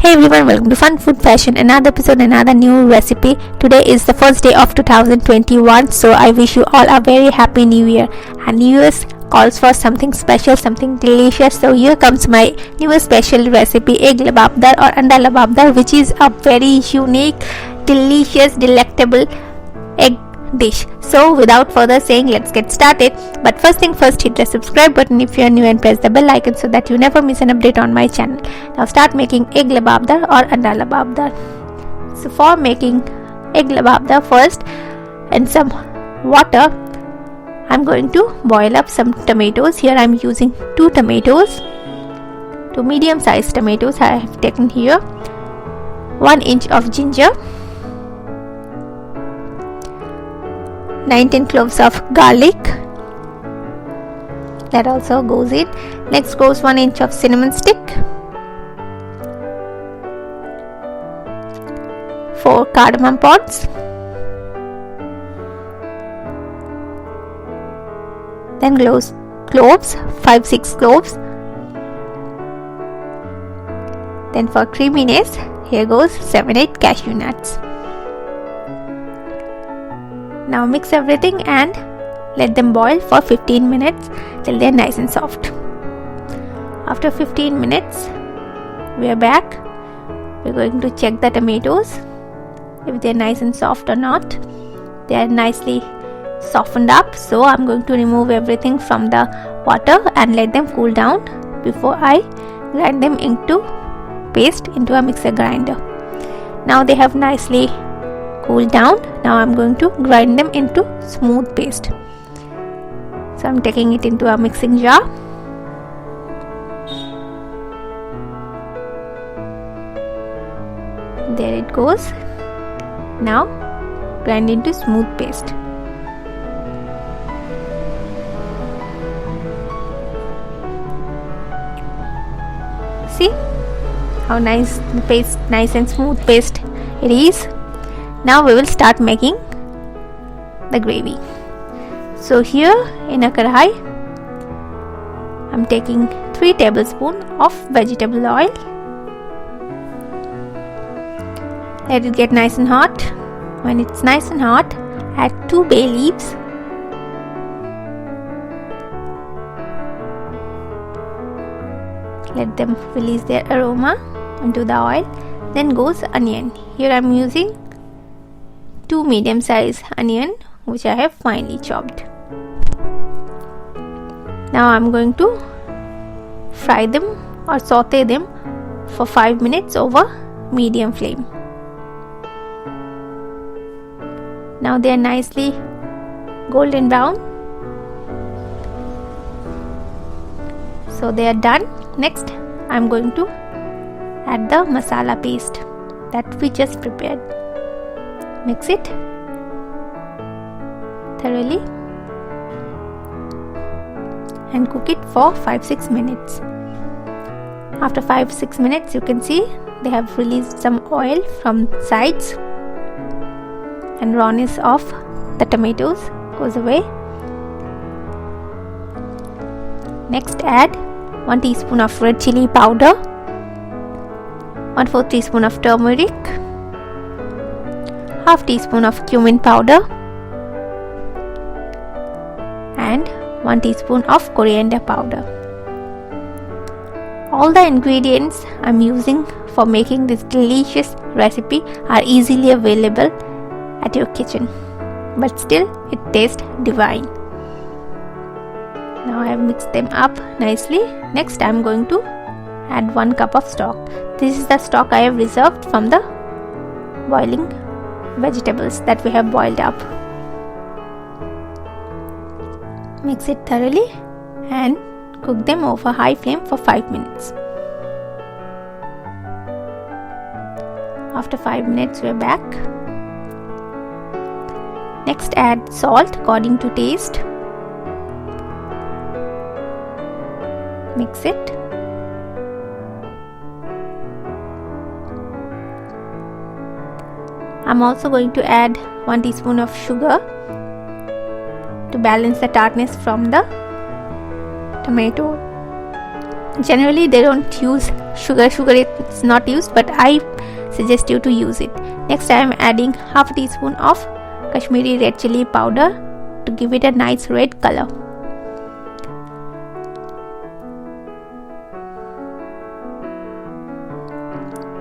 Hey everyone, welcome to Fun Food Fashion, another episode, another new recipe. Today is the first day of 2021, so I wish you all a very happy new year. And New Year's calls for something special, something delicious. So here comes my new special recipe, egg lababdar or anda lababdar, which is a very unique, delicious, delectable egg dish. So without further saying, let's get started. But first thing first, hit the subscribe button if you are new and press the bell icon so that you never miss an update on my channel. Now start making egg lababdar or anda lababdar. So for making egg lababdar, first in some water I'm going to boil up some tomatoes. Here I'm using 2 tomatoes, 2 medium sized tomatoes I have taken here, 1 inch of ginger, 19 cloves of garlic, that also goes in. Next goes 1 inch of cinnamon stick, 4 cardamom pods, then cloves, 5-6 cloves. Then for creaminess, here goes 7-8 cashew nuts. Now mix everything and let them boil for 15 minutes till they are nice and soft. After 15 minutes, we are back. We're going to check the tomatoes if they are nice and soft or not. They are nicely softened up, so I'm going to remove everything from the water and let them cool down before I grind them into paste into a mixer grinder. Now they have nicely cooled down. Now I'm going to grind them into smooth paste. So I'm taking it into a mixing jar. There it goes. Now grind into smooth paste. See how nice the paste, nice and smooth paste it is. Now we will start making the gravy. So here in a kadhai, I'm taking 3 tablespoons of vegetable oil. Let it get nice and hot. When it's nice and hot, add 2 bay leaves, let them release their aroma into the oil. Then goes onion. Here I'm using 2 medium sized onion which I have finely chopped. Now I'm going to fry them or saute them for 5 minutes over medium flame. Now they are nicely golden brown, so they are done. Next I'm going to add the masala paste that we just prepared. Mix it thoroughly and cook it for 5-6 minutes. After 5-6 minutes, you can see they have released some oil from sides and rawness of the tomatoes goes away. Next add 1 teaspoon of red chili powder, 1/4 teaspoon of turmeric, half teaspoon of cumin powder and 1 teaspoon of coriander powder. All the ingredients I'm using for making this delicious recipe are easily available at your kitchen, but still it tastes divine. Now I have mixed them up nicely. Next I'm going to add 1 cup of stock. This is the stock I have reserved from the boiling vegetables that we have boiled up. Mix it thoroughly and cook them over high flame for 5 minutes. After 5 minutes we are back. Next add salt according to taste. Mix it. I'm also going to add 1 teaspoon of sugar to balance the tartness from the tomato. Generally they don't use sugar it's not used, but I suggest you to use it. Next I am adding half a teaspoon of Kashmiri red chili powder to give it a nice red color.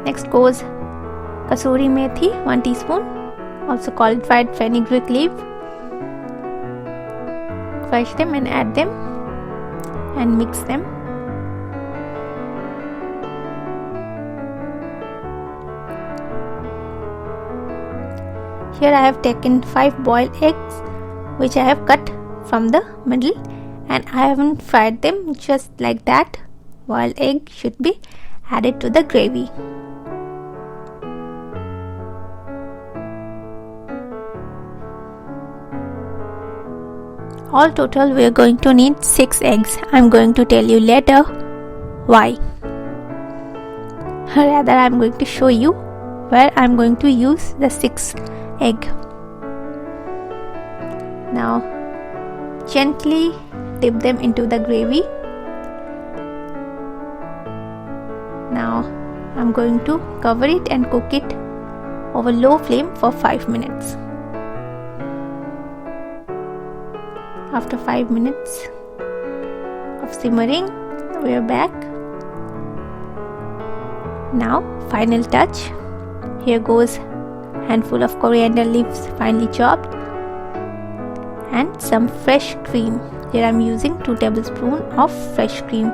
Next goes kasuri methi, 1 teaspoon, also called fried fenugreek leaf. Crush them and add them and mix them. Here I have taken 5 boiled eggs which I have cut from the middle, and I haven't fried them, just like that. Boiled egg should be added to the gravy. All total we are going to need 6 eggs. I am going to tell you later why. Rather I am going to show you where I am going to use the 6th egg. Now gently dip them into the gravy. Now I am going to cover it and cook it over low flame for 5 minutes. After 5 minutes of simmering, we are back. Now final touch. Here goes handful of coriander leaves finely chopped and some fresh cream. Here I am using 2 tablespoons of fresh cream.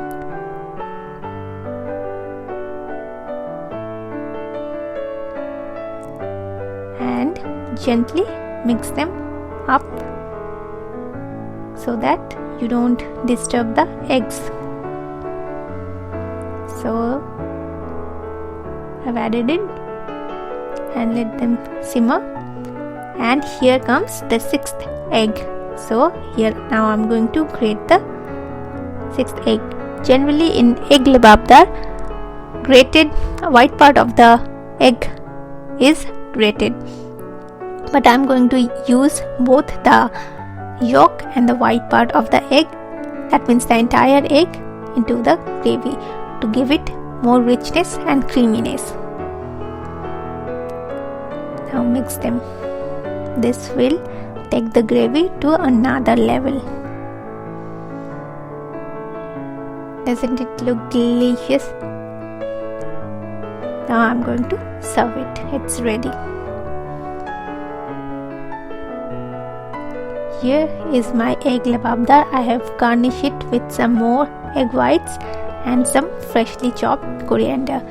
And gently mix them up so that you don't disturb the eggs. So I've added it and let them simmer, and here comes the 6th egg. So here now I'm going to grate the 6th egg. Generally in egg lababdar, grated white part of the egg is grated, but I'm going to use both the yolk and the white part of the egg, that means the entire egg, into the gravy to give it more richness and creaminess. Now mix them. This will take the gravy to another level. Doesn't it look delicious? Now I'm going to serve it. It's ready. Here is my egg lababdar. I have garnished it with some more egg whites and some freshly chopped coriander.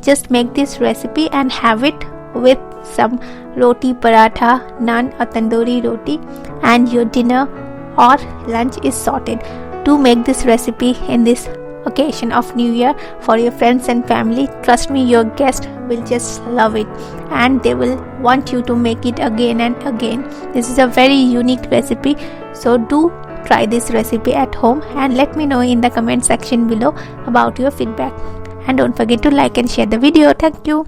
Just make this recipe and have it with some roti paratha, naan or tandoori roti, and your dinner or lunch is sorted. Do make this recipe in this occasion of New Year for your friends and family. Trust me, your guests will just love it and they will want you to make it again and again. This is a very unique recipe, so do try this recipe at home and let me know in the comment section below about your feedback. And don't forget to like and share the video. Thank you.